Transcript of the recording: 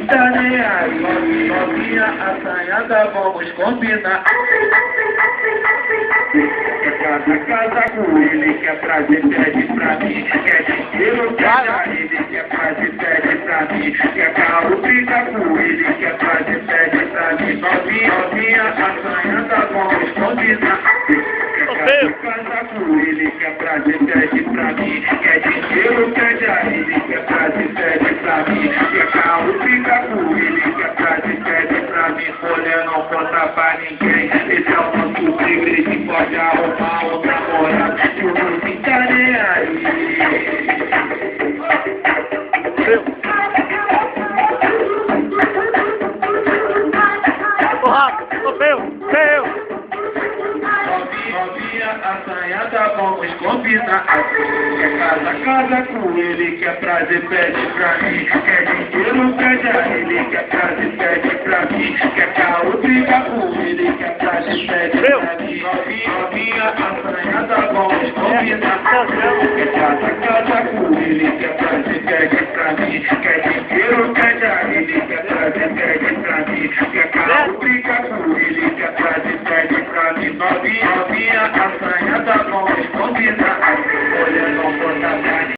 Tá nem aí, novinha assanhada, vamos combinar. Casa com ele, quer prazer, pede pra mim. Quer dinheiro, quer ele, quer prazer, pede pra mim. Quer carro, fica com ele, quer prazer, pede pra mim. Novinha assanhada, vamos combinar. Casa com ele, quer prazer, pede pra mim. Quer dinheiro, pede a ele, quer prazer, pede pra mim. Quer carro, fica com ele, quer prazer, pede pra mim. Mulher não conta pra ninguém, esse é o nosso segredo. Pode arrumar outra namorada, que eu não ficar nem aí. Novinha assanhada, vamos combinar. Quer casa com ele, quer prazer, pede pra mim. Quer dinheiro, pede a ele, quer prazer, pede pra mim. Quer carro, briga com ele, quer prazer, pede pra mim.